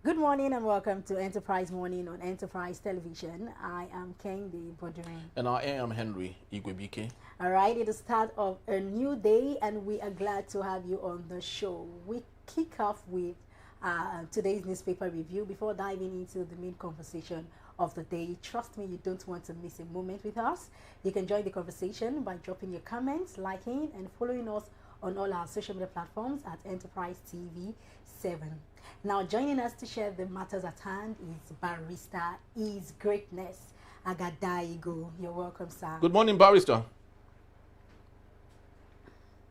Good morning and welcome to Enterprise Morning on Enterprise Television. I am Kendi Bodrin. And I am Henry Igwebike. All right, it is the start of a new day and we are glad to have you on the show. We kick off with today's newspaper review before diving into the main conversation of the day. Trust me, you don't want to miss a moment with us. You can join the conversation by dropping your comments, liking and following us on all our social media platforms at Enterprise TV 7. Now, joining us to share the matters at hand is Barrister His Greatness Agadaigo. You're welcome, sir. Good morning, Barrister.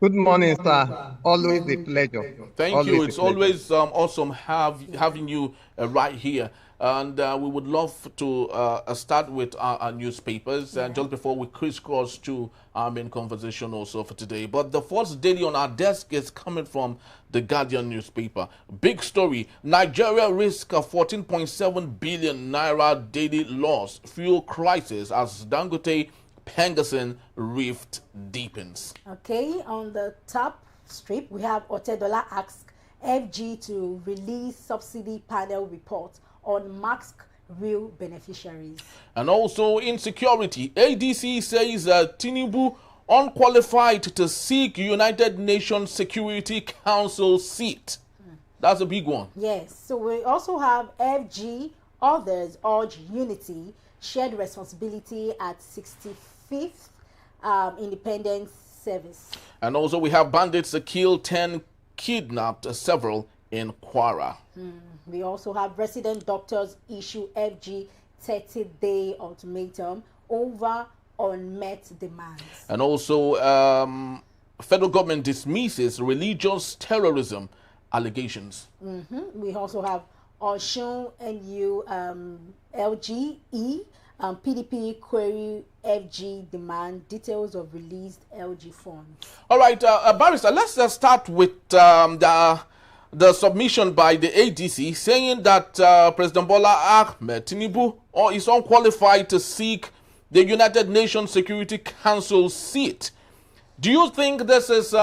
Good morning, sir. Always a pleasure. Thank you. It's always awesome having you right here. And we would love to start with our newspapers. And just before we crisscross to our main conversation also for today. But the first daily on our desk is coming from the Guardian newspaper. Big story. Nigeria risk a 14.7 billion naira daily loss. Fuel crisis as Dangote Pengassin rift deepens. Okay, on the top strip, we have Otedola asks FG to release subsidy panel report on mask real beneficiaries. And also insecurity. ADC says Tinubu unqualified to seek United Nations Security Council seat. That's a big one. Yes. So we also have FG, others urge unity, shared responsibility at 65th Independence Service. And also we have bandits killed 10, kidnapped several in Kwara. We also have resident doctors issue FG 30-day ultimatum over unmet demands. And also federal government dismisses religious terrorism allegations. We also have Oshun NU LGE PDP query FG demand details of released LG funds. All right, Barrister, let's start with the submission by the ADC saying that President Bola Ahmed Tinubu is unqualified to seek the United Nations Security Council seat. Do you think this is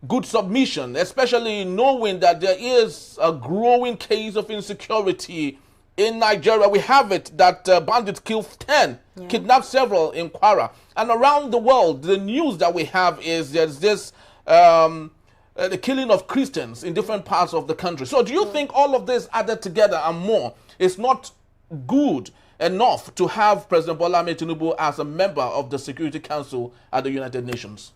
good submission, especially knowing that there is a growing case of insecurity in Nigeria? We have it that bandits killed 10, kidnapped several in Kwara. And around the world, the news that we have is there's this the killing of Christians in different parts of the country. So do you think all of this added together and more is not good enough to have President Bola Ahmed Tinubu as a member of the Security Council at the United Nations?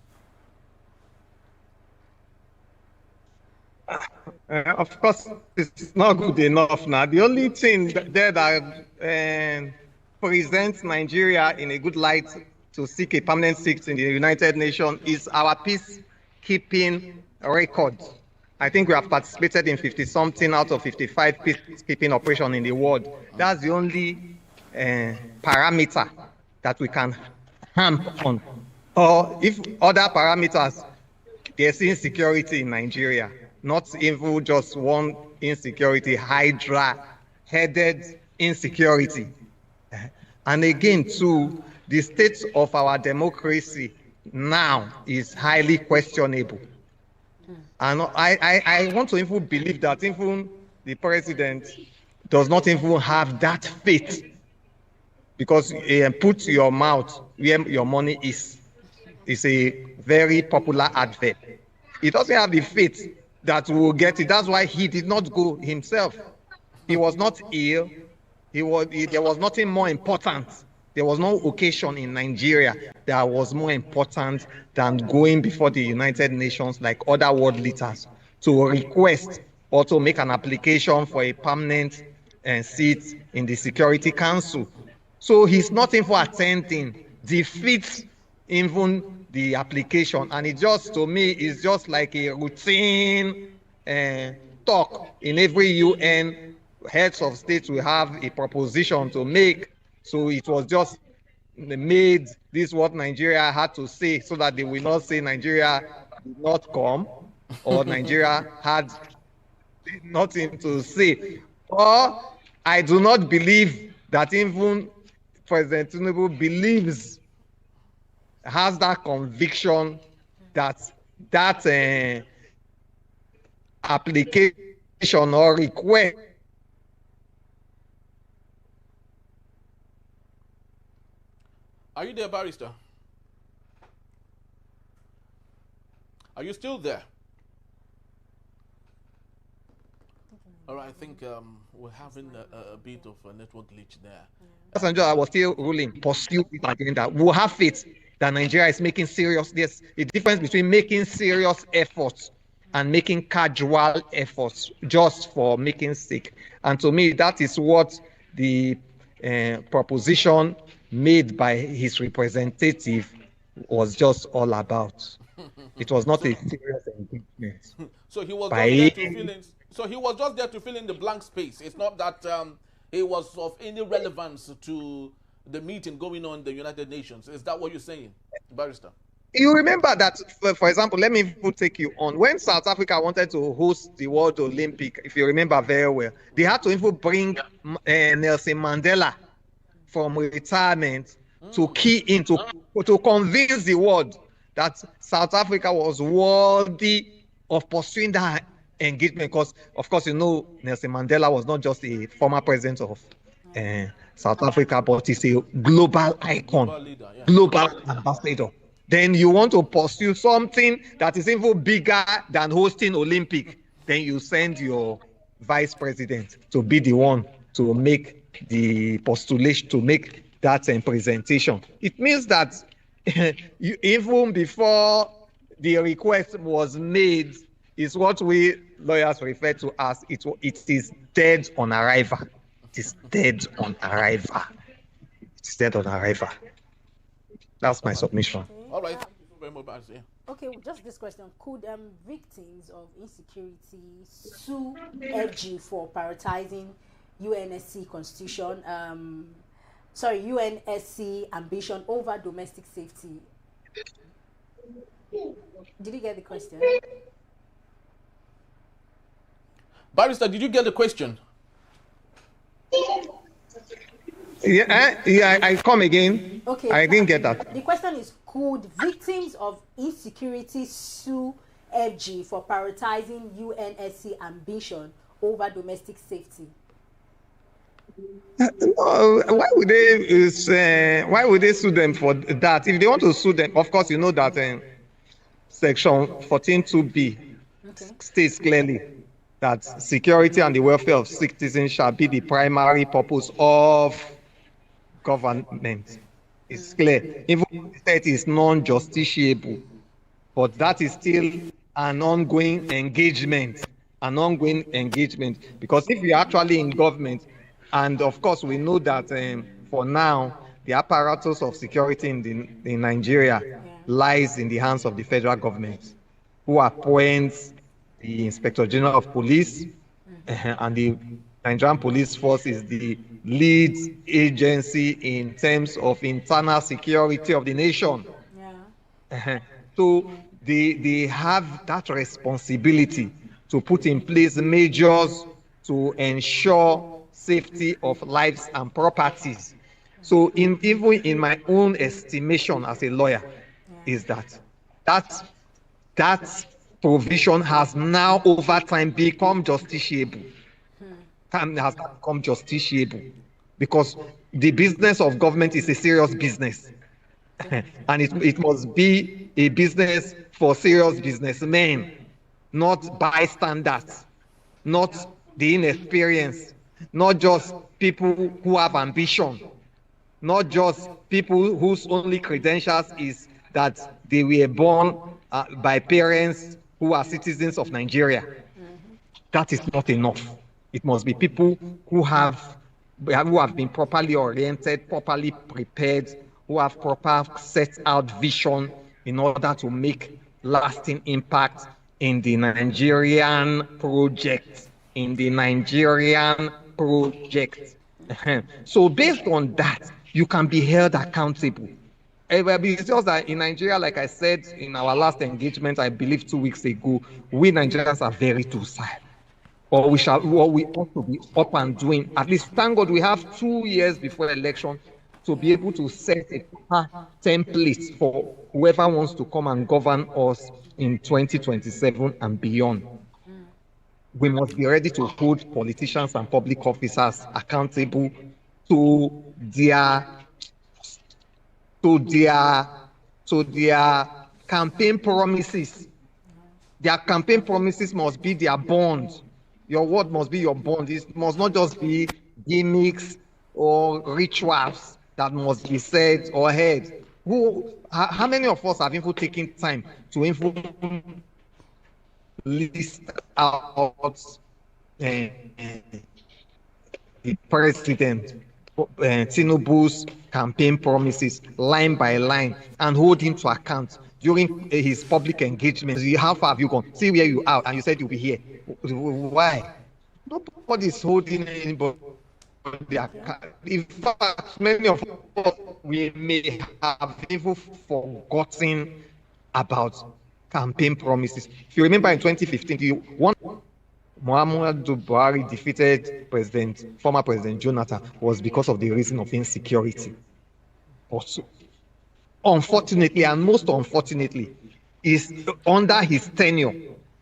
Of course, it's not good enough now. The only thing that presents Nigeria in a good light to seek a permanent seat in the United Nations is our peacekeeping record. I think we have participated in 50-something out of 55 peacekeeping operations in the world. That's the only parameter that we can harm on. Or if other parameters, there's insecurity in Nigeria. Not even just one insecurity, hydra-headed insecurity. And again, too, the state of our democracy now is highly questionable. And I want to even believe that even the president does not even have that faith, because put your mouth where your money is a very popular advert. He doesn't have the faith that will get it. That's why he did not go himself. He was not ill. There was nothing more important. There was no occasion in Nigeria that was more important than going before the United Nations like other world leaders to request or to make an application for a permanent seat in the Security Council. So he's not even attending, defeats even the application, and it just, to me, is just like a routine talk. In every UN, heads of states will have a proposition to make. So it was just made this what Nigeria had to say, so that they will not say Nigeria did not come or Nigeria had nothing to say. Or I do not believe that even President Tinubu has that conviction that that application or request. Are you there, barrister? Are you still there? All right, I think we're having a bit of a network glitch there. I was still ruling, pursue this agenda. We'll have faith that Nigeria is making serious. There's a difference between making serious efforts and making casual efforts just for making sake. And to me, that is what the proposition made by his representative was just all about. It was not a serious engagement. So he was just there to fill in. So he was just there to fill in the blank space. It's not that it was of any relevance to the meeting going on in the United Nations. Is that what you're saying, barrister? You remember that, for example, let me take you on. When South Africa wanted to host the World Olympic, if you remember very well, they had to even bring Nelson Mandela from retirement to key in, to convince the world that South Africa was worthy of pursuing that engagement. Because, of course, you know, Nelson Mandela was not just a former president of South Africa, but he's a global icon, global leader, yeah. Global ambassador. Then you want to pursue something that is even bigger than hosting Olympic, then you send your vice president to be the one to make the postulation, to make that presentation. It means that even before the request was made, is what we lawyers refer to as it is dead on arrival. It is dead on arrival. It's dead on arrival. That's my submission. All right. Thank you very much. Yeah. Okay, just this question. Could victims of insecurity sue AG for prioritizing UNSC constitution, UNSC ambition over domestic safety? Did you get the question? Barrister, did you get the question? Yeah, I come again. Okay. I didn't get that. The question is, could victims of insecurity sue FG for prioritizing UNSC ambition over domestic safety? Why would they sue them for that? If they want to sue them, of course, you know that section 14(2)(b) states clearly that security and the welfare of citizens shall be the primary purpose of government. It's clear. Even the state is non-justiciable, but that is still an ongoing engagement. Because if you're actually in government, and of course we know that for now, the apparatus of security in Nigeria lies in the hands of the federal government, who appoints the Inspector General of Police, and the Nigerian Police Force is the lead agency in terms of internal security of the nation. So they have that responsibility to put in place measures to ensure safety of lives and properties. So even in my own estimation as a lawyer, is that provision has now over time become justiciable. Has become justiciable because the business of government is a serious business. And it must be a business for serious businessmen, not bystanders, not the inexperienced, not just people who have ambition, not just people whose only credentials is that they were born by parents who are citizens of Nigeria. That is not enough. It must be people who have been properly oriented, properly prepared, who have proper set out vision in order to make lasting impact in the Nigerian project. So based on that, you can be held accountable. It's just that in Nigeria, like I said in our last engagement, I believe 2 weeks ago, we Nigerians are very docile. Or we ought to be up and doing. At least, thank God, we have 2 years before election to be able to set a template for whoever wants to come and govern us in 2027 and beyond. we must be ready to hold politicians and public officers accountable to their to their to their campaign promises. Their campaign promises must be their bond. Your word must be your bond. It must not just be gimmicks or rituals that must be said or heard. How many of us have even taken time to even list out the president Tinubu's campaign promises line by line and hold him to account during his public engagement? How far have you gone? See where you are, and you said you'll be here. Why? Nobody's holding anybody. In fact, many of us, we may have even forgotten about campaign promises. If you remember in 2015, Muhammadu Buhari defeated former President Jonathan was because of the reason of insecurity. Also, unfortunately, and most unfortunately, is under his tenure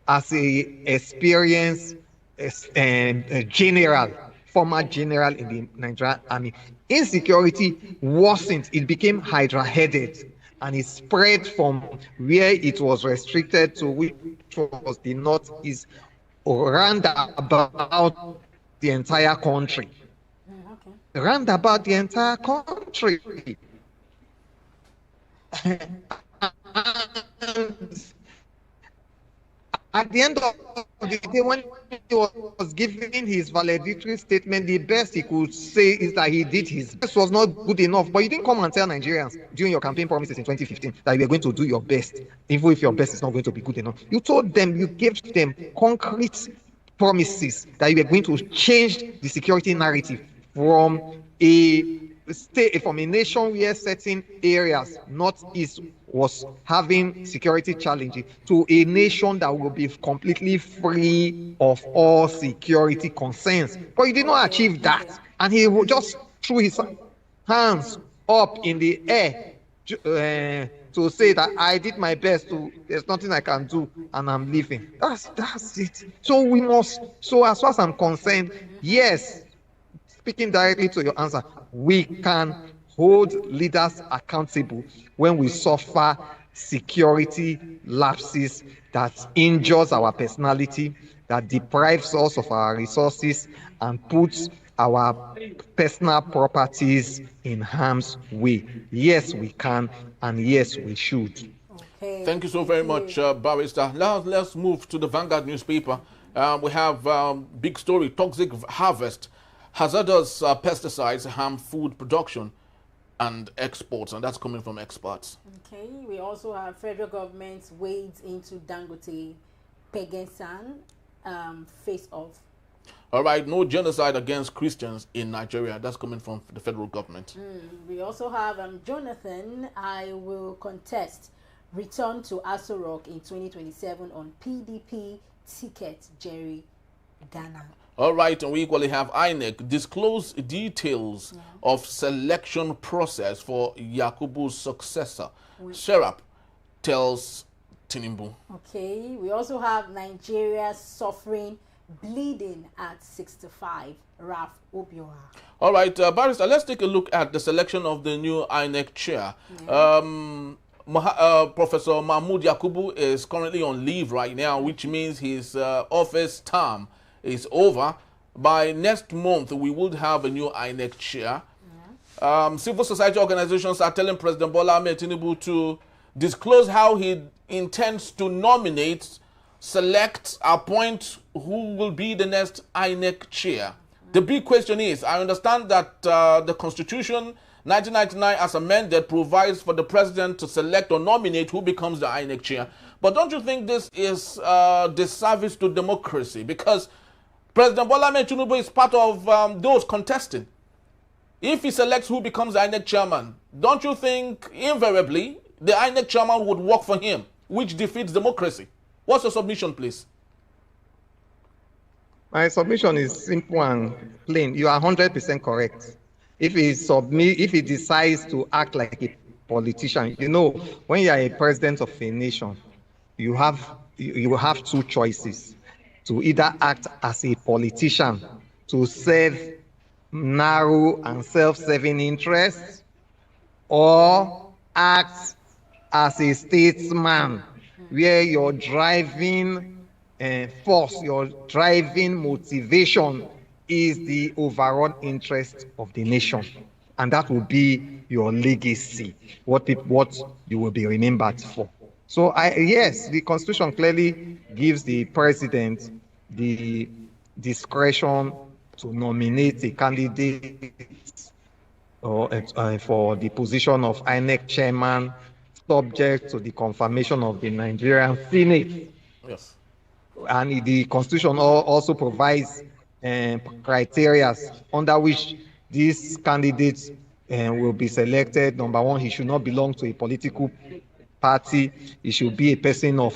as a experienced former general in the Nigerian army, insecurity worsened. It became hydra-headed, and it spread from where it was restricted to which was the northeast, round about the entire country. Round about the entire country. At the end of the day, when he was giving his valedictory statement, the best he could say is that he did his best. Was not good enough. But you didn't come and tell Nigerians during your campaign promises in 2015 that you were going to do your best, even if your best is not going to be good enough. You told them, you gave them concrete promises that you were going to change the security narrative from a nation where certain areas, northeast, was having security challenges, to a nation that will be completely free of all security concerns. But you did not achieve that. And he just threw his hands up in the air to say that I did my best, there's nothing I can do, and I'm leaving. That's it. So as far as I'm concerned, yes, speaking directly to your answer, we can hold leaders accountable when we suffer security lapses that injures our personality, that deprives us of our resources, and puts our personal properties in harm's way. Yes, we can, and yes, we should. Okay. Thank you so very much, Barrister. Now let's move to the Vanguard newspaper. We have big story: toxic harvest, hazardous pesticides harm food production and exports, and that's coming from experts. Okay, we also have federal government wades into Dangote Pegensan face off. All right, no genocide against Christians in Nigeria. That's coming from the federal government. We also have Jonathan, I will contest return to Aso Rock in 2027 on PDP ticket, Jerry Ghana. All right, and we equally have INEC disclose details of selection process for Yakubu's successor. Serap tells Tinubu. Okay, we also have Nigeria suffering bleeding at 65. Raf Obioha. All right, Barrister, let's take a look at the selection of the new INEC chair. Professor Mahmoud Yakubu is currently on leave right now, which means his office term is over. By next month, we would have a new INEC chair. Civil society organizations are telling President Bola Ahmed Tinubu to disclose how he intends to nominate, select, appoint who will be the next INEC chair. The big question is, I understand that the Constitution 1999 as amended provides for the president to select or nominate who becomes the INEC chair. But don't you think this is disservice to democracy? Because President Bola Ahmed Tinubu is part of those contesting. If he selects who becomes the INEC chairman, don't you think invariably the INEC chairman would work for him, which defeats democracy? What's your submission, please? My submission is simple and plain. You are 100% correct. If he decides to act like a politician, you know, when you are a president of a nation, you have two choices. to either act as a politician to serve narrow and self-serving interests, or act as a statesman where your driving force, your driving motivation is the overall interest of the nation. And that will be your legacy, what you will be remembered for. So yes, the Constitution clearly gives the president the discretion to nominate a candidate or for the position of INEC chairman, subject to the confirmation of the Nigerian Senate. Yes. And the Constitution also provides criteria under which these candidates will be selected. Number one, he should not belong to a political party. He should be a person of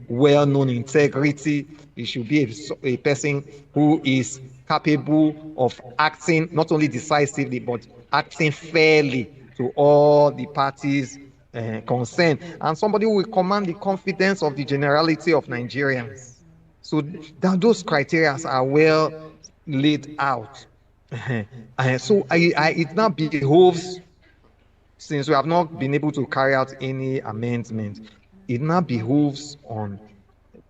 well-known integrity. He should be a person who is capable of acting not only decisively but acting fairly to all the parties concerned, and somebody who will command the confidence of the generality of Nigerians. So those criteria are well laid out. So it now behoves, since we have not been able to carry out any amendment, it now behoves on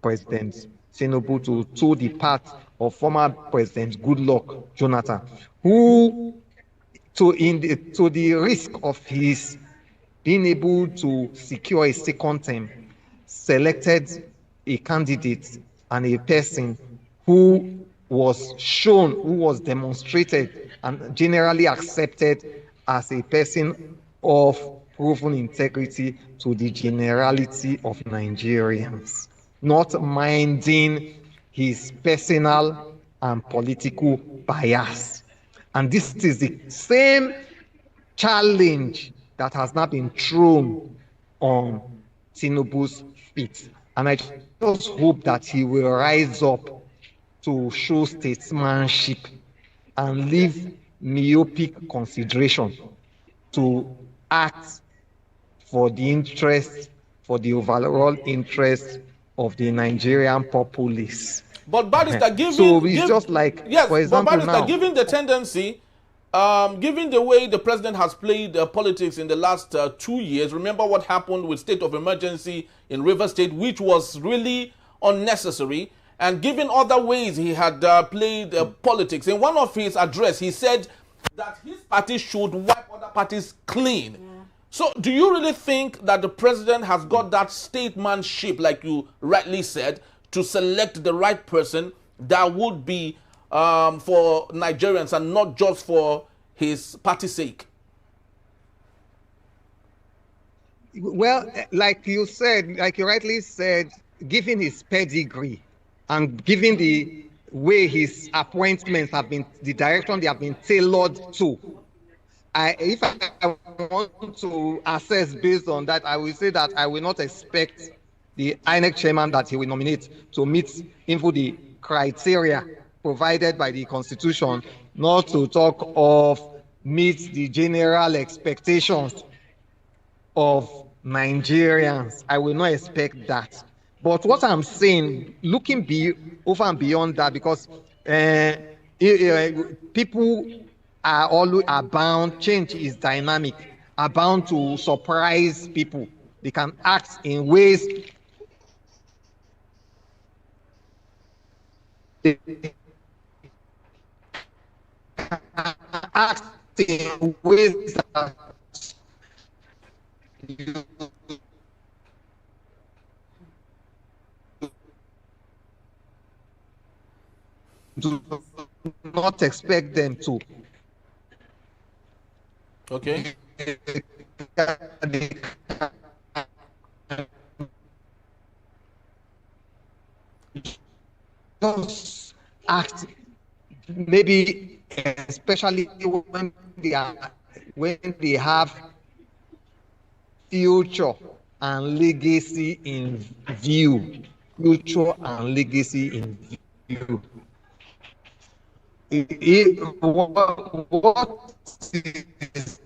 President Tinubu to toe the path of former President Goodluck Jonathan, who, to the risk of his being able to secure a second term, selected a candidate and a person who was shown, who was demonstrated and generally accepted as a person of proven integrity to the generality of Nigerians, not minding his personal and political bias. And this is the same challenge that has not been thrown on Tinubu's feet. And I just hope that he will rise up to show statesmanship and leave myopic consideration to act for the interest, for the overall interest of the Nigerian populace. But Barrister, given so it's just like, yes, for example, but Barrister, now, given the tendency, given the way the president has played politics in the last 2 years, remember what happened with state of emergency in Rivers State, which was really unnecessary, and given other ways he had played politics. In one of his address, he said that his party should wipe other parties clean. Yeah. So do you really think that the president has got that statesmanship, like you rightly said, to select the right person that would be for Nigerians and not just for his party's sake? Well, like you said, like you rightly said, given his pedigree and given the way his appointments have been, the direction they have been tailored to, if I want to assess based on that, I will say that I will not expect the INEC chairman that he will nominate to meet even the criteria provided by the Constitution, not to talk of meet the general expectations of Nigerians. I will not expect that. But what I'm saying, looking over and beyond that, because people are bound, change is dynamic, are bound to surprise people. They can act in ways that you do not expect them to. Okay. Just act, maybe especially when they have future and legacy in view. Future and legacy in view. What is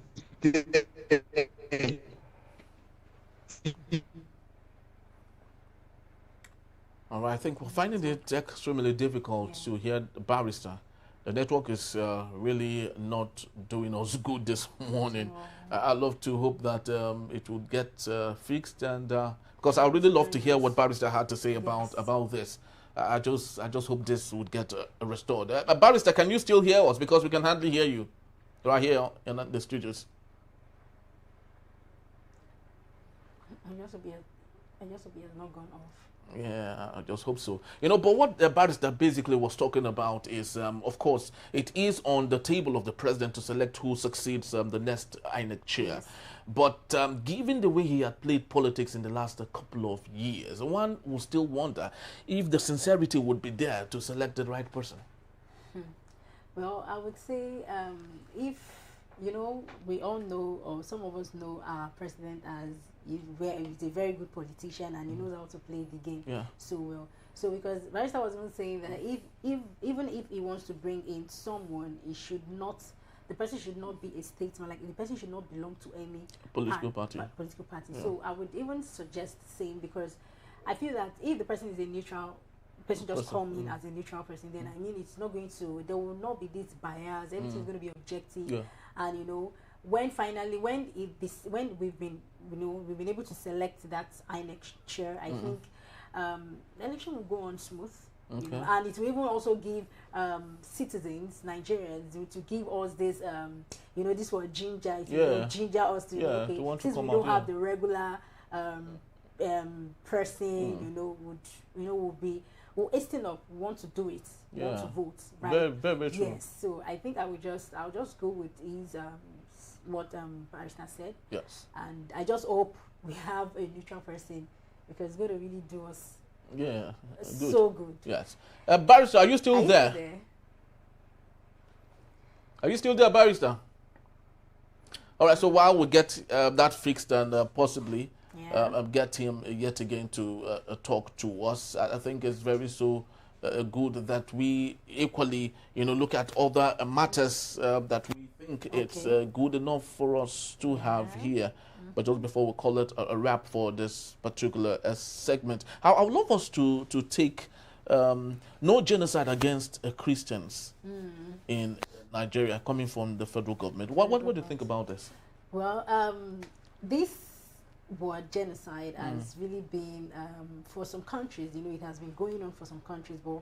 All right, I think we're finding it extremely difficult to hear the barrister. The network is really not doing us good this morning. I love to hope that it will get fixed, and because I really love to hear what barrister had to say about this. I just hope this would get restored. Barrister, can you still hear us? Because we can hardly hear you right here in the studios. I just hope he has not gone off. Yeah, I just hope so. You know, but what the barrister basically was talking about is, of course, it is on the table of the president to select who succeeds the next INEC chair. Yes. But given the way he had played politics in the last couple of years, one will still wonder if the sincerity would be there to select the right person. Well, I would say if, you know, we all know, or some of us know our president as he's a very good politician and he knows how to play the game so well. So because Barrister was even saying that even if he wants to bring in someone, the person should not be a statesman, like the person should not belong to any political party. Yeah. So I would even suggest the same, because I feel that if the person is a neutral person, just come in as a neutral person, then I mean it's not going to, there will not be this bias, everything's going to be objective, and you know, when we've been able to select that INEC chair, I think the election will go on smooth. You know, and it will even also give citizens, Nigerians, to give us this, you know, this was ginger. It will ginger us to, okay, since we don't have the regular person, we'll hasten up, we want to do it, we want to vote, right? Very, very, very true. Yes, so I think I'll just go with his what Barrister said. Yes. And I just hope we have a neutral person, because it's going to really do us good. So good. Yes. Barrister, are you still there? Are you still there, Barrister? All right, so while we get that fixed and possibly get him yet again to talk to us, I think it's very good that we equally, look at other matters that we think it's good enough for us to have here. But just before we call it a wrap for this particular segment, I would love us to take no genocide against Christians in Nigeria coming from the federal government. What do you think about this? Well, this word genocide has really been for some countries, it has been going on for some countries, but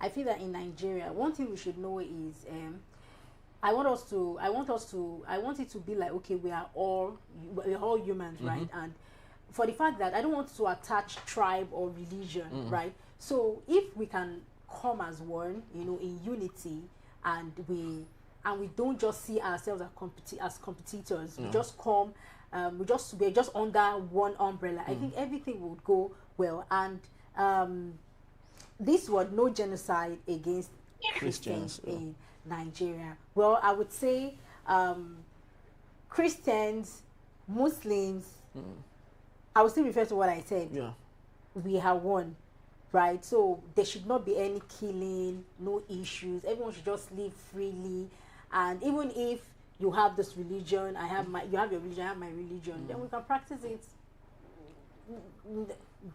I feel that in Nigeria, one thing we should know is I want it to be like, okay, we're all humans, right? And for the fact that I don't want to attach tribe or religion, right? So if we can come as one, in unity, and we don't just see ourselves as competitors, we just come, we're just under one umbrella. I think everything would go well. And this word, no genocide against Christians in Nigeria. Well, I would say Christians, Muslims, I would still refer to what I said. Yeah. We have one, right? So there should not be any killing, no issues. Everyone should just live freely. And even if you have this religion, you have your religion, I have my religion, then we can practice it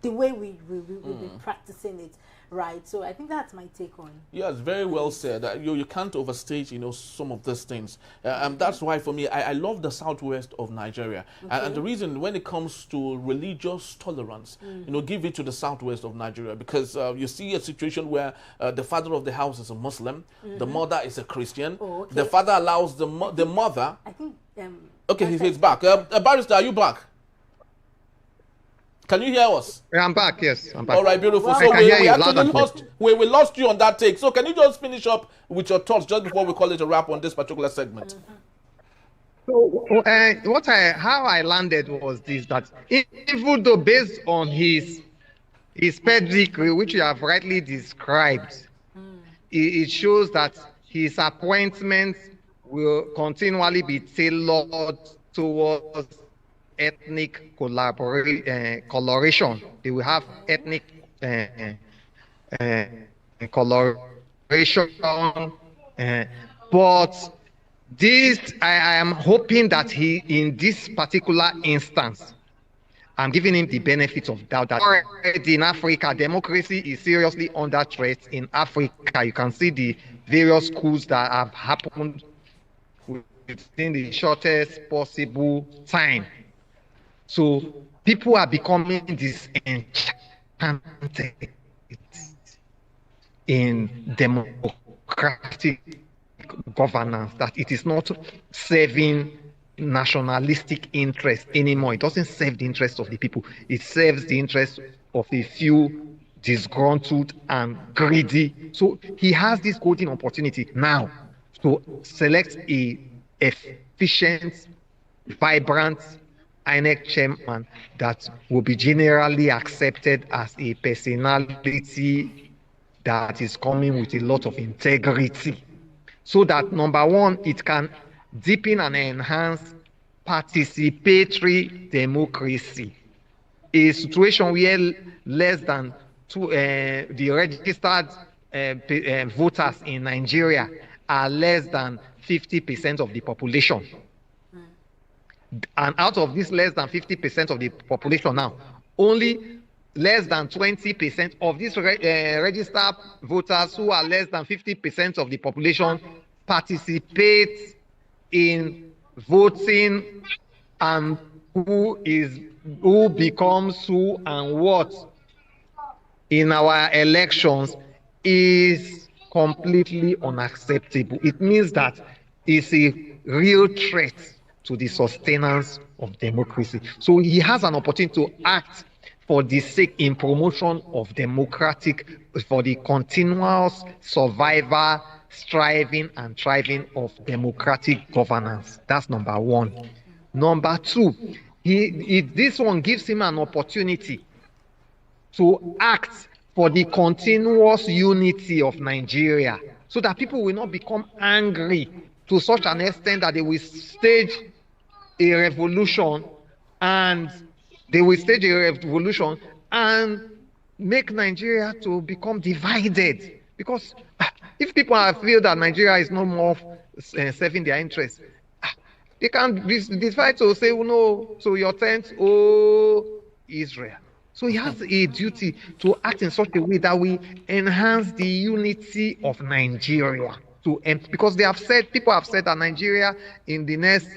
the way we've been practicing it, right? So I think that's my take on. Yes, very well said. You can't overstate, some of these things. And that's why, for me, I love the southwest of Nigeria. And the reason, when it comes to religious tolerance, give it to the southwest of Nigeria, because you see a situation where the father of the house is a Muslim, the mother is a Christian. The father allows the mother. I think. Okay, he's back. Barrister, are you back? Can you hear us? I'm back, yes. I'm back. All right, beautiful. Well, so we lost you on that take. So can you just finish up with your thoughts just before we call it a wrap on this particular segment? So how I landed was this, that even though based on his pedigree, which you have rightly described, it shows that his appointments will continually be tailored towards ethnic coloration. They will have ethnic coloration, but this, I am hoping that in this particular instance, I'm giving him the benefit of doubt that already in Africa, democracy is seriously under threat in Africa. You can see the various coups that have happened within the shortest possible time. So people are becoming disenchanted in democratic governance, that it is not serving nationalistic interest anymore. It doesn't serve the interest of the people. It serves the interest of a few disgruntled and greedy. So he has this golden opportunity now to select a efficient, vibrant INEC chairman that will be generally accepted as a personality that is coming with a lot of integrity. So that, number one, it can deepen and enhance participatory democracy. A situation where less than the registered voters in Nigeria are less than 50% of the population. And out of this less than 50% of the population now, only less than 20% of these registered voters who are less than 50% of the population participate in voting, and who becomes who and what in our elections is completely unacceptable. It means that it's a real threat to the sustenance of democracy. So he has an opportunity to act for the sake in promotion of for the continuous survival, striving and thriving of democratic governance. That's number one. Number two, this one gives him an opportunity to act for the continuous unity of Nigeria, so that people will not become angry to such an extent that they will stage a revolution and make Nigeria to become divided. Because if people feel that Nigeria is no more serving their interests, they can decide to say, oh, no, so your tent, oh, Israel. So he has a duty to act in such a way that we enhance the unity of Nigeria. Because people have said that Nigeria in the next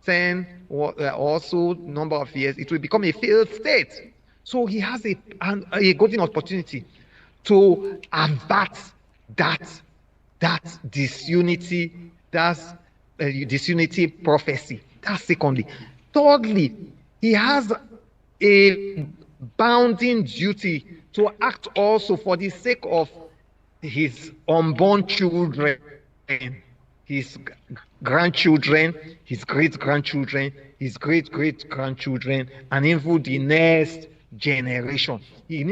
10 or so number of years, it will become a failed state. So he has a golden opportunity to avert that disunity, disunity prophecy. That's secondly. Thirdly, he has a bounding duty to act also for the sake of his unborn children, his grandchildren, his great-grandchildren, his great-great-grandchildren, and even the next generation. You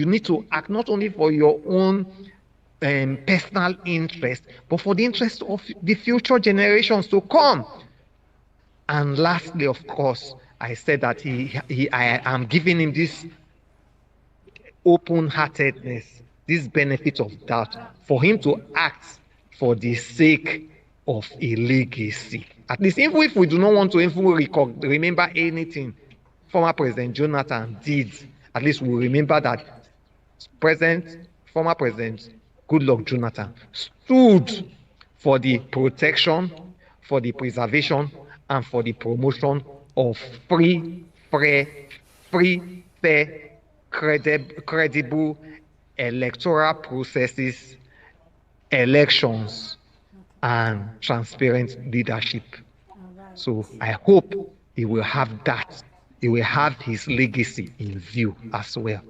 need to act not only for your own personal interest, but for the interest of the future generations to come. And lastly, of course, I said that I am giving him this open-heartedness, this benefit of doubt, for him to act for the sake of a legacy. At least even if we do not want to even remember anything former President Jonathan did, at least we remember that former President Goodluck Jonathan stood for the protection, for the preservation, and for the promotion of free, fair, credible electoral processes, elections, and transparent leadership. So I hope he will have that. He will have his legacy in view as well.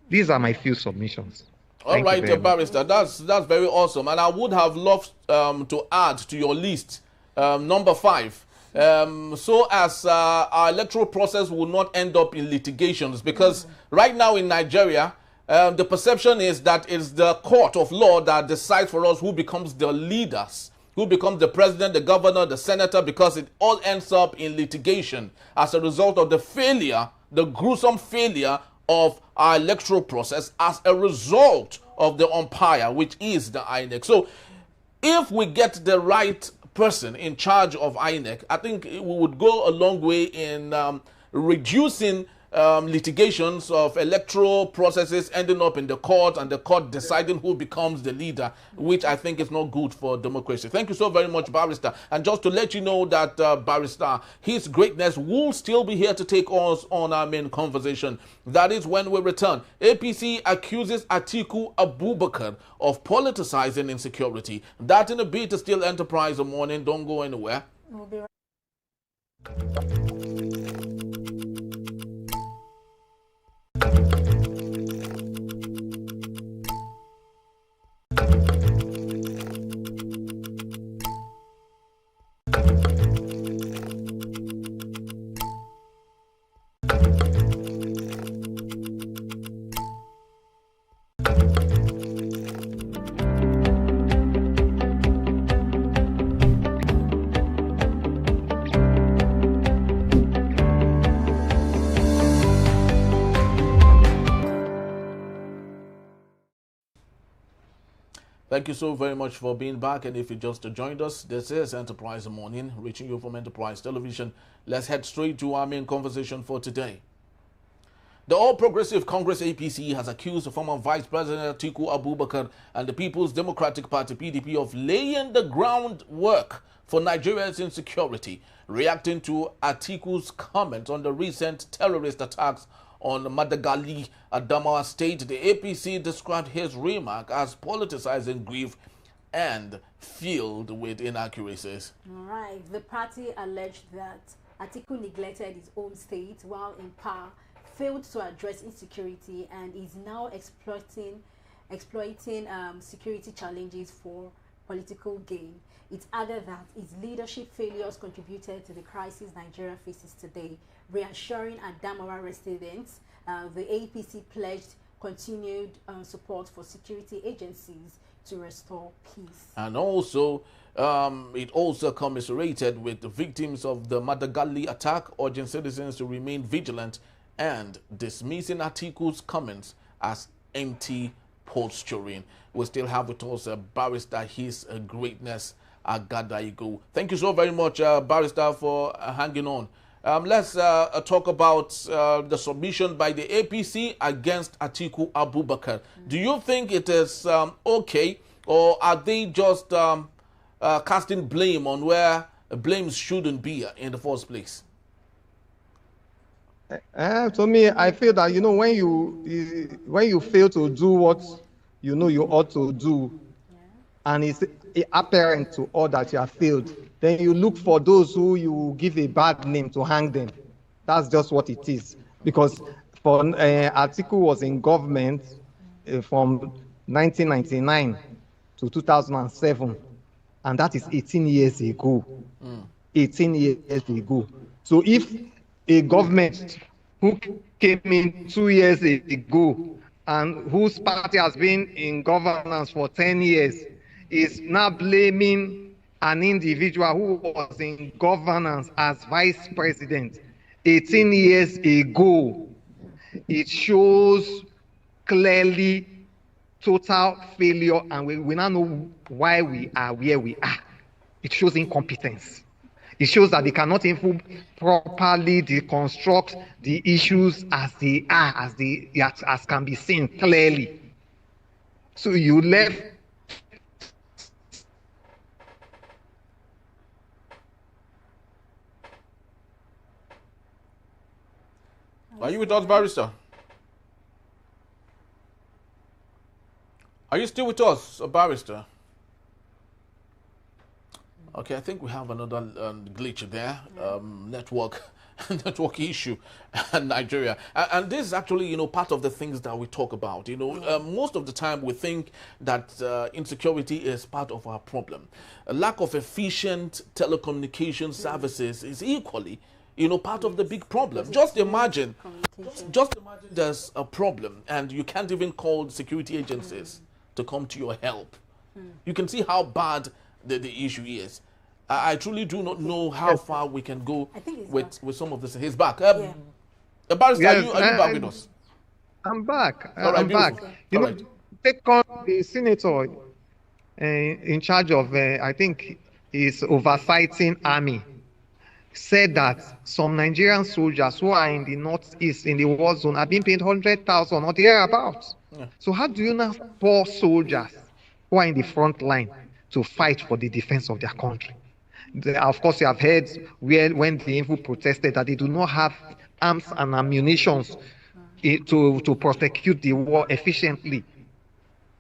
These are my few submissions. All right, Barrister, that's very awesome. And I would have loved to add to your list number 5. So as our electoral process will not end up in litigations, because right now in Nigeria, the perception is that it's the court of law that decides for us who becomes the leaders, who becomes the president, the governor, the senator, because it all ends up in litigation as a result of the failure, the gruesome failure of our electoral process as a result of the umpire, which is the INEC. So if we get the right person in charge of INEC, I think we would go a long way in reducing litigations of electoral processes ending up in the court and the court deciding who becomes the leader, which I think is not good for democracy. Thank you so very much, Barrister. And just to let you know that, Barrister, His Greatness will still be here to take us on our main conversation. That is when we return. APC accuses Atiku Abubakar of politicizing insecurity. That in a bit is still Enterprise Morning. Don't go anywhere. We'll be right Thank you so very much for being back. And if you just joined us, this is Enterprise Morning, reaching you from Enterprise Television. Let's head straight to our main conversation for today. The All Progressive Congress APC has accused the former Vice President Atiku Abubakar and the People's Democratic Party PDP of laying the groundwork for Nigeria's insecurity, reacting to Atiku's comments on the recent terrorist attacks on Madagali, Adamawa State. The APC described his remark as politicizing grief and filled with inaccuracies. All right. The party alleged that Atiku neglected his own state while in power, failed to address insecurity, and is now exploiting security challenges for political gain. It added that his leadership failures contributed to the crisis Nigeria faces today. Reassuring Adamawa residents, the APC pledged continued support for security agencies to restore peace. And also, it also commiserated with the victims of the Madagali attack, urging citizens to remain vigilant and dismissing Atiku's comments as empty posturing. We still have with us Barrister His Greatness Agadaigo. Thank you so very much, Barrister, for hanging on. Let's talk about the submission by the APC against Atiku Abubakar. Do you think it is okay, or are they just casting blame on where blame shouldn't be in the first place? To me, I feel that, you know, when you fail to do what you know you ought to do, and it's apparent to all that you have failed, then you look for those who you give a bad name to hang them. That's just what it is. Because for Atiku was in government from 1999 to 2007, and that is 18 years ago. 18 years ago. So if a government who came in 2 years ago and whose party has been in governance for 10 years is now blaming an individual who was in governance as vice president 18 years ago, it shows clearly total failure, and we now know why we are where we are. It shows incompetence. It shows that they cannot even properly deconstruct the issues as they are, as can be seen clearly. So you left. Are you with us, Barrister? Are you still with us, Barrister? Okay, I think we have another glitch there, network issue in Nigeria. And this is actually, you know, part of the things that we talk about. You know, most of the time we think that insecurity is part of our problem. A lack of efficient telecommunication services is equally, you know, part of the big problem. Just imagine there's a problem and you can't even call the security agencies to come to your help. You can see how bad the issue is. I truly do not know how far we can go with some of this. He's back. Barrister, Yes, are you back with us? I'm back. All right, I'm back. You know, take on the senator in charge of, I think, is oversighting army. said that some Nigerian soldiers who are in the northeast in the war zone are being paid 100,000 or thereabouts. Yeah. So how do you now pour soldiers who are in the front line to fight for the defense of their country? Of course, you have heard when the Info protested that they do not have arms and ammunition to prosecute the war efficiently.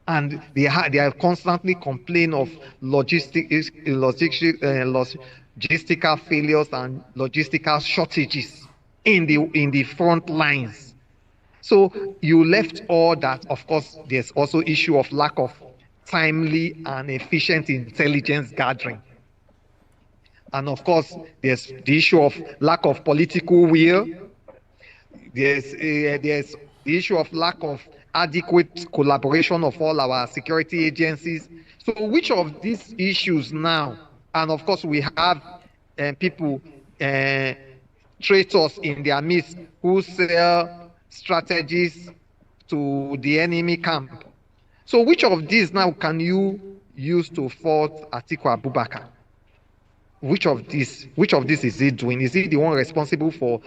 And they are constantly complaining of logistical failures and logistical shortages in the front lines. So you left all that. Of course, there's also issue of lack of timely and efficient intelligence gathering. And of course, there's the issue of lack of political will. There's the issue of lack of adequate collaboration of all our security agencies. So which of these issues now, and of course we have people, traitors in their midst who sell strategies to the enemy camp. So which of these now can you use to fault Atiku Abubakar? Which of these is he doing? Is he the one responsible for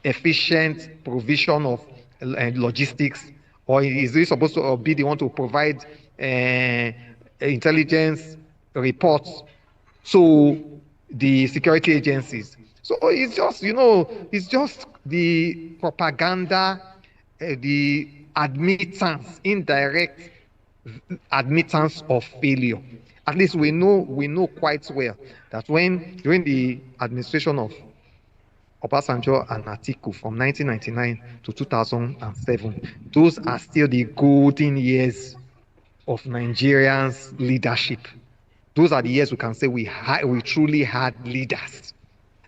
efficient provision of logistics, or is he supposed to be the one to provide intelligence reports to the security agencies? So it's just, it's just the propaganda, the admittance, indirect admittance of failure. At least we know quite well that during the administration of Obasanjo and Atiku from 1999 to 2007, those are still the golden years of Nigerians' leadership. Those are the years we can say we truly had leaders.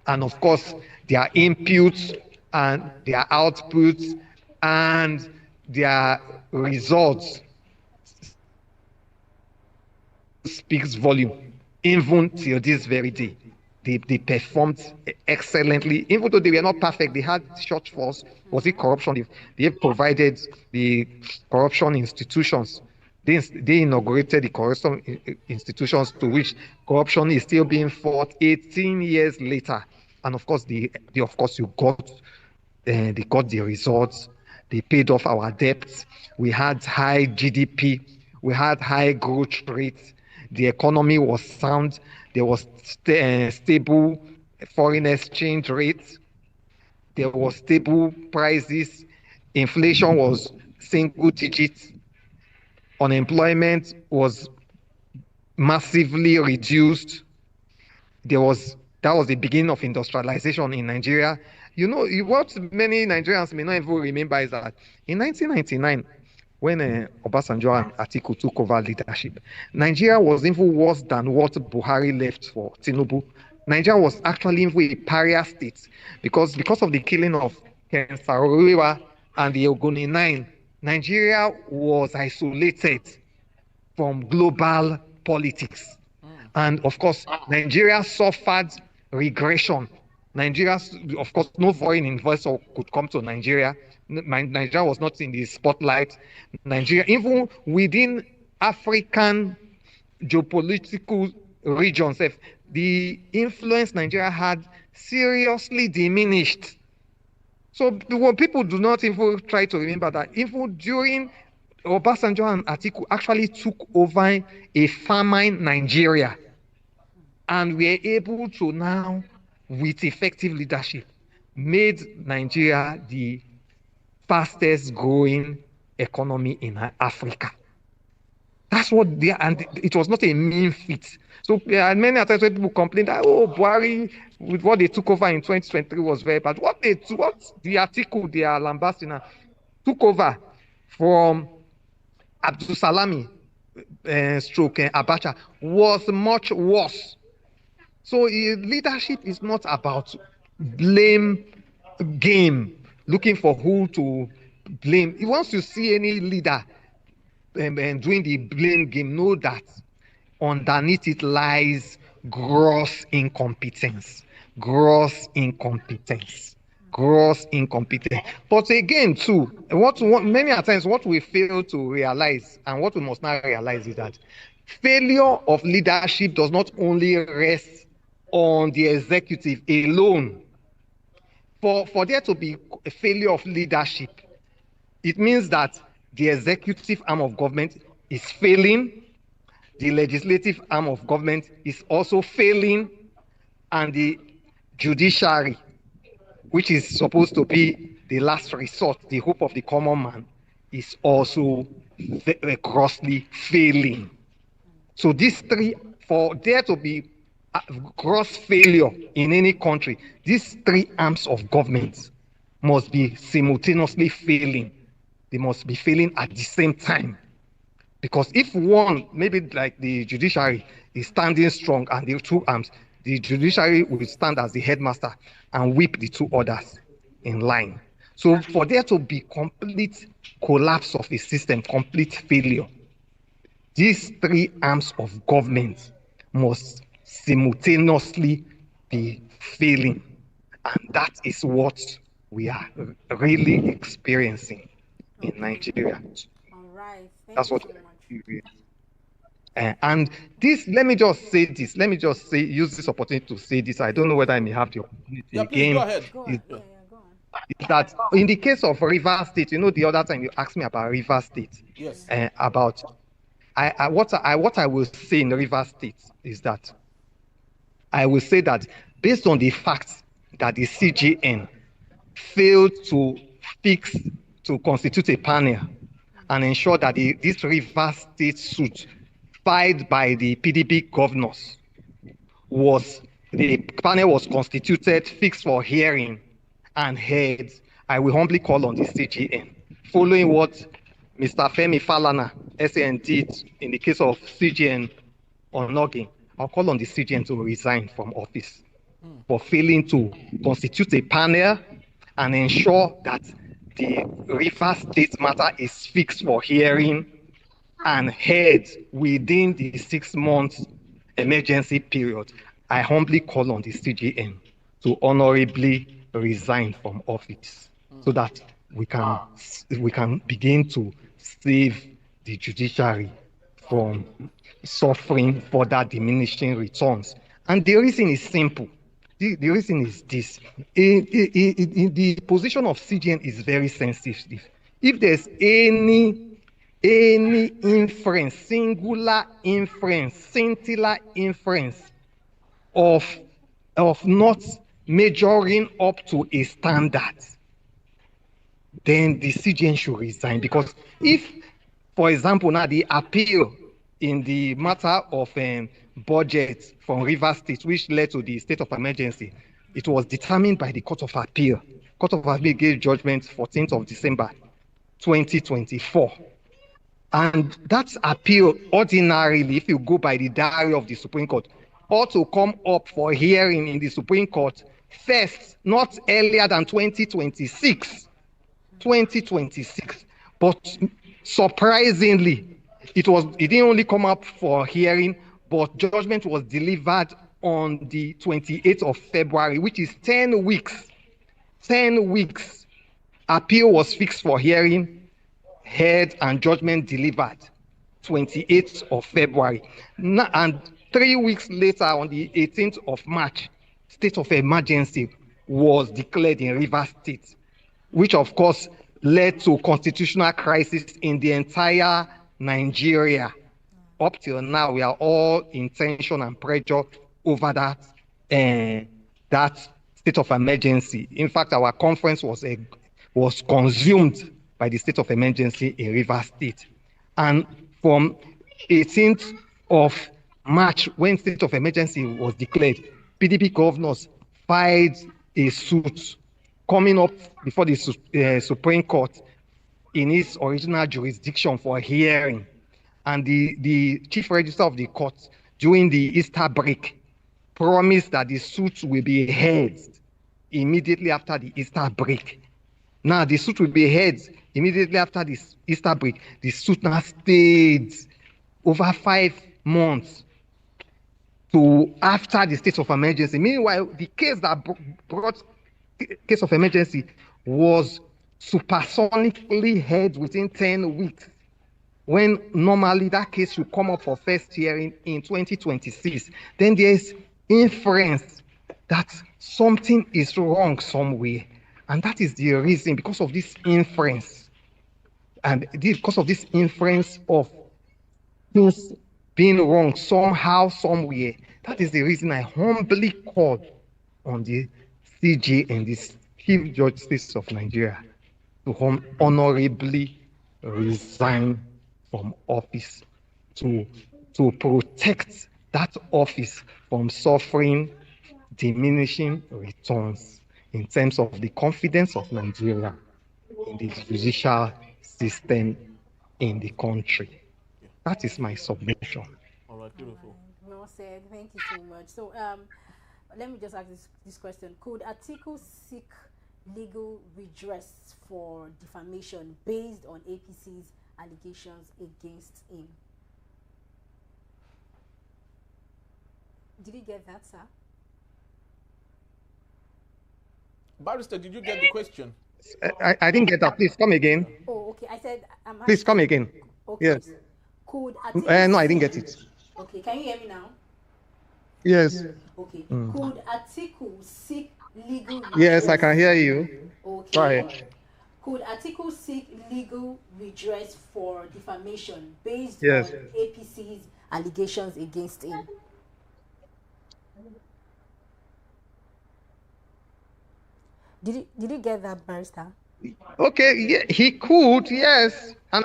And of course, their inputs and their outputs and their results speaks volume, even till this very day. They performed excellently, even though they were not perfect. They had shortfalls. Was it corruption? They provided the corruption institutions. They inaugurated the corruption institutions to which corruption is still being fought 18 years later. And of course, they got the results. They paid off our debts. We had high GDP. We had high growth rates. The economy was sound. There was stable foreign exchange rates. There was stable prices. Inflation was single digits. Unemployment was massively reduced. That was the beginning of industrialization in Nigeria. What many Nigerians may not even remember is that in 1999, when Obasanjo and Atiku took over leadership, Nigeria was even worse than what Buhari left for Tinubu. Nigeria was actually even a pariah state because of the killing of Ken Saro-Wiwa and the Ogoni 9. Nigeria was isolated from global politics. And of course, Nigeria suffered regression. Nigeria, of course, no foreign investor could come to Nigeria. Nigeria was not in the spotlight. Nigeria, even within African geopolitical regions, the influence Nigeria had seriously diminished. So people do not even try to remember that even during Obasanjo and Atiku actually took over a famine Nigeria, and we are able to now, with effective leadership, made Nigeria the fastest growing economy in Africa. That's what and it was not a mean feat. So many times when people complain that, Buhari, with what they took over in 2023 was very bad. What the Atiku, their ambassador, took over from Abdul Salami stroke Abacha was much worse. So leadership is not about blame game, looking for who to blame. Once you see any leader doing the blame game, know that underneath it lies gross incompetence. But again, too, many times what we fail to realize and what we must now realize is that failure of leadership does not only rest on the executive alone. For there to be a failure of leadership, it means that the executive arm of government is failing, the legislative arm of government is also failing, and the judiciary, which is supposed to be the last resort, the hope of the common man, is also grossly failing. So these three, for there to be gross failure in any country, these three arms of government must be simultaneously failing. They must be failing at the same time. Because if one, maybe like the judiciary, is standing strong and the two arms, the judiciary will stand as the headmaster and whip the two others in line. So for there to be complete collapse of the system, complete failure, these three arms of government must simultaneously be failing. And that is what we are really experiencing in Nigeria. All right. That's what so and this, let me just say, use this opportunity to say this. I don't know whether I may have the opportunity Please go ahead. Go on. Go on. That in the case of Rivers State, the other time you asked me about Rivers State. Yes. About what I will say in Rivers State is that I will say that based on the fact that the CJN failed to constitute a panel and ensure that this Rivers State suit filed by the PDP governors the panel was constituted, fixed for hearing and heard. I will humbly call on the CJN, following what Mr. Femi Falana, SAN, did in the case of CJN Onogi. I'll call on the CJN to resign from office for failing to constitute a panel and ensure that the Rivers State matter is fixed for hearing and heard within the 6 months emergency period. I humbly call on the CJN to honorably resign from office so that we can begin to save the judiciary from suffering further diminishing returns. And the reason is simple. The reason is this. The position of CJN is very sensitive. If there's any inference, singular inference, scintillar inference of not measuring up to a standard, then the CJN should resign. Because if, for example, now the appeal in the matter of budget from Rivers State, which led to the state of emergency, it was determined by the Court of Appeal. Court of Appeal gave judgment 14th of December 2024. And that appeal, ordinarily, if you go by the diary of the Supreme Court, ought to come up for hearing in the Supreme Court first, not earlier than 2026. 2026. But surprisingly, it didn't only come up for hearing, but judgment was delivered on the 28th of February, which is 10 weeks. 10 weeks. Appeal was fixed for hearing, heard, and judgment delivered 28th of February. And 3 weeks later, on the 18th of March, state of emergency was declared in Rivers State, which of course led to constitutional crisis in the entire Nigeria. Up till now, we are all in tension and pressure over that state of emergency. In fact, our conference was consumed by the state of emergency in Rivers State. And from 18th of March, when state of emergency was declared, PDP governors filed a suit coming up before the Supreme Court in its original jurisdiction for hearing. And the chief registrar of the court, during the Easter break, promised that the suit will be heard immediately after the Easter break. Now, the suit will be heard immediately after this Easter break. The suit now stayed over 5 months to after the state of emergency. Meanwhile, the case that brought case of emergency was supersonically heard within 10 weeks, when normally that case should come up for first hearing in 2026. Then there's inference that something is wrong somewhere. And that is the reason, because of this inference, and because of this inference of things being wrong somehow, somewhere, that is the reason I humbly call on the CJ and the Chief Justice of Nigeria to honorably resign from office, to protect that office from suffering diminishing returns in terms of the confidence of Nigeria in the judicial system in the country. That is my submission. All right, beautiful. Well said. Thank you so much. So, let me just ask this question: could Atiku seek legal redress for defamation based on APC's allegations against him? Did you get that, sir? Barrister, did you get the question? I didn't get that. Please come again. Oh, okay. I said, please come again. Okay. Yes. Could Atiku no, I didn't get it. Okay, can you hear me now? Yes. Okay. Could Atiku seek legal redress? Yes, I can hear you. Okay. Go ahead. Could Atiku seek legal redress for defamation based Yes. on APC's allegations against him? Did you get that, Barrister? Okay, yeah, he could, yes, and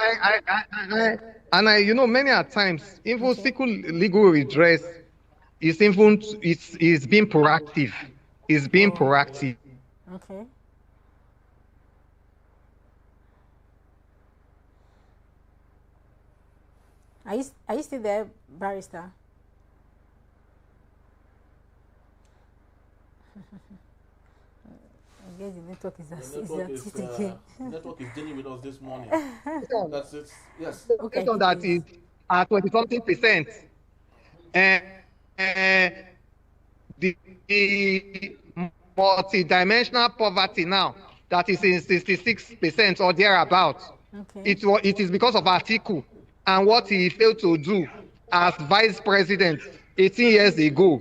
I, you know, many a times, even seeking legal redress is even it's being proactive. It's being proactive. Okay. Are you still there, Barrister? I guess the network is network is dealing with us this morning. That's it. Yes. Okay. So that is at 20-something%. The multi-dimensional poverty now, that is in 66% or thereabouts. Okay. It is because of Atiku and what he failed to do as vice president 18 years ago.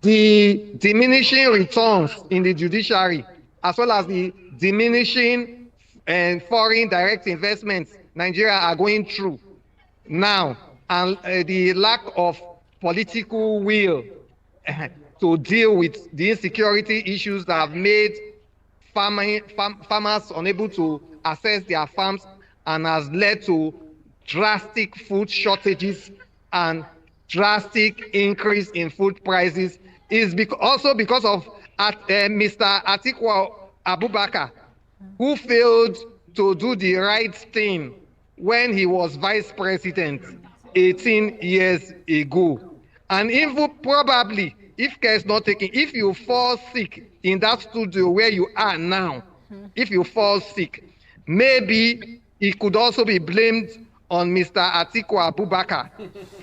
The diminishing returns in the judiciary, as well as the diminishing foreign direct investments Nigeria are going through now, and the lack of political will to deal with the insecurity issues that have made farmers unable to access their farms and has led to drastic food shortages and drastic increase in food prices is also because of Mr. Atiku Abubakar, who failed to do the right thing when he was vice president 18 years ago. And even probably, if care is not taken, if you fall sick in that studio where you are now, if you fall sick, maybe it could also be blamed on Mr. Atiku Abubakar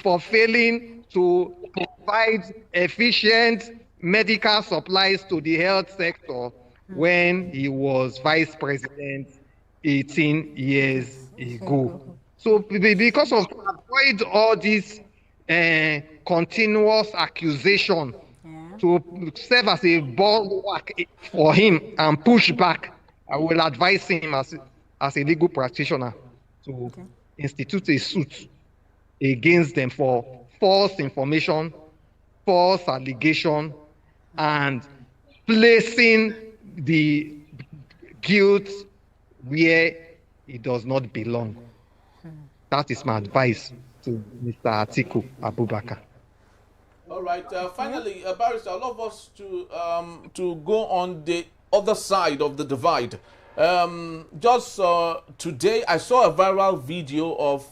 for failing to provide efficient medical supplies to the health sector when he was vice president 18 years ago. So because of to avoid all this continuous accusation, to serve as a bulwark for him and push back, I will advise him as a legal practitioner to institute a suit against them for false information, false allegation, and placing the guilt where it does not belong. That is my advice to Mr. Atiku Abubakar. All right. Finally, Barrister, I'd love us to go on the other side of the divide. Just today, I saw a viral video of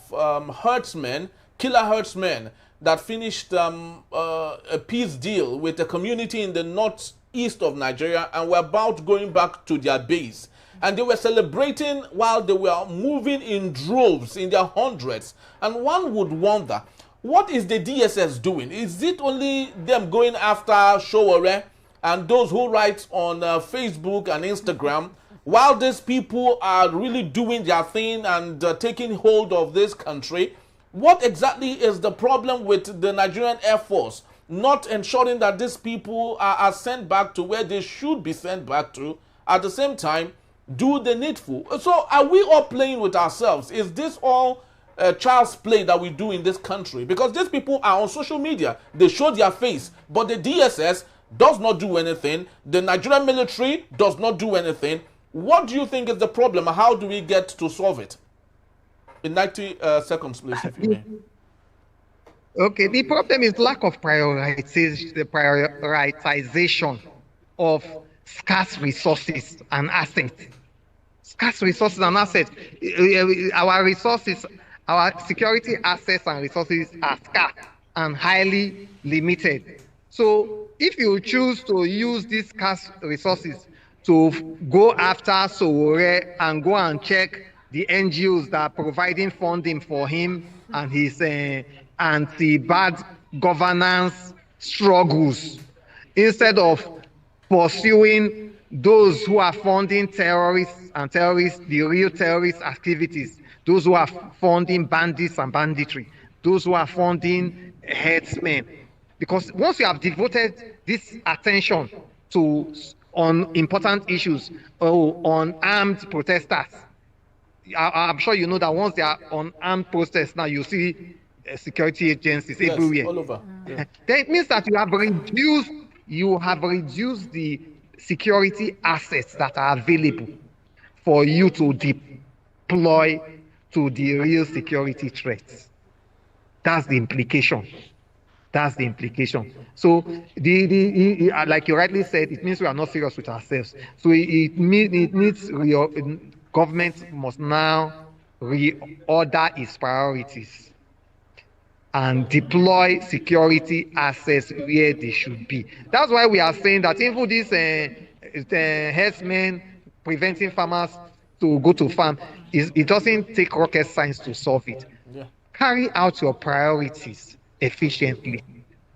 killer herdsmen that finished a peace deal with a community in the northeast of Nigeria and were about going back to their base. And they were celebrating while they were moving in droves, in their hundreds. And one would wonder, what is the DSS doing? Is it only them going after Showore and those who write on Facebook and Instagram, while these people are really doing their thing and taking hold of this country? What exactly is the problem with the Nigerian Air Force not ensuring that these people are sent back to where they should be sent back to, at the same time, do the needful. So are we all playing with ourselves? Is this all child's play that we do in this country? Because these people are on social media. They show their face, but the DSS does not do anything. The Nigerian military does not do anything. What do you think is the problem? How do we get to solve it? In 90 seconds, please, if you may. Okay, the problem is lack of prioritization of scarce resources and assets. Scarce resources and assets. Our resources, our security assets and resources are scarce and highly limited. So if you choose to use these scarce resources to go after Sowore and go and check the NGOs that are providing funding for him and his anti-bad governance struggles, instead of pursuing those who are funding terrorists and the real terrorist activities, those who are funding bandits and banditry, those who are funding herdsmen. Because once you have devoted this attention to on important issues, on armed protesters, I'm sure you know that once they are on armed protests, now you see security agencies everywhere. All over. Yeah. Then it means that you have reduced the security assets that are available for you to deploy to the real security threats. That's the implication. That's the implication. So, like you rightly said, it means we are not serious with ourselves. So it needs government must now reorder its priorities and deploy security assets where they should be. That's why we are saying that even these herdsmen preventing farmers to go to farm, it doesn't take rocket science to solve it. Yeah. Carry out your priorities efficiently.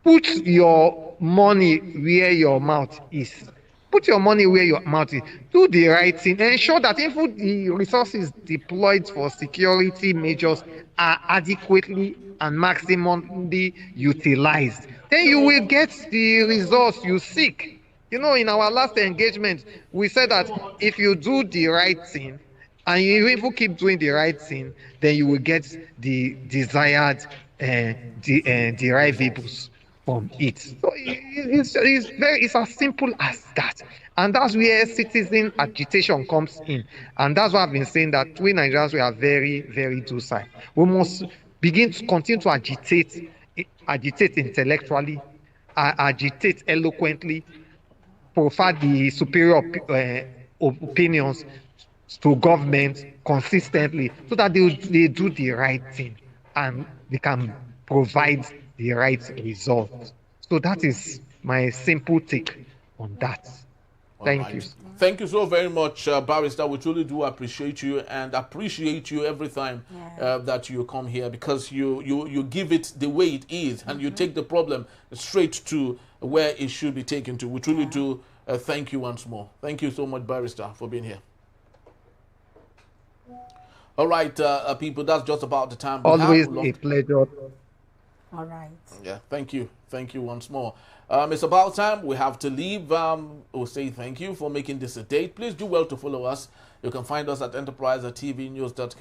Put your money where your mouth is. Put your money where your mouth is. Do the right thing. Ensure that even the resources deployed for security measures are adequately and maximally utilized. Then you will get the results you seek. You know, in our last engagement, we said that if you do the right thing and you even keep doing the right thing, then you will get the desired derivables from it. So it's as simple as that. And that's where citizen agitation comes in. And that's why I've been saying that we Nigerians, we are very, very docile. We must continue to agitate intellectually, agitate eloquently, provide the superior opinions to government consistently, so that they do the right thing and they can provide the right results. So that is my simple take on that. Thank you. Thank you so very much, Barrister. We truly do appreciate you and appreciate you every time that you come here, because you give it the way it is and you take the problem straight to where it should be taken to. We truly do thank you once more. Thank you so much, Barrister, for being here. All right, people, that's just about the time. Always a pleasure. All right. Yeah, thank you. Thank you once more. It's about time. We have to leave. We'll say thank you for making this a date. Please do well to follow us. You can find us at enterprise@tvnews.com.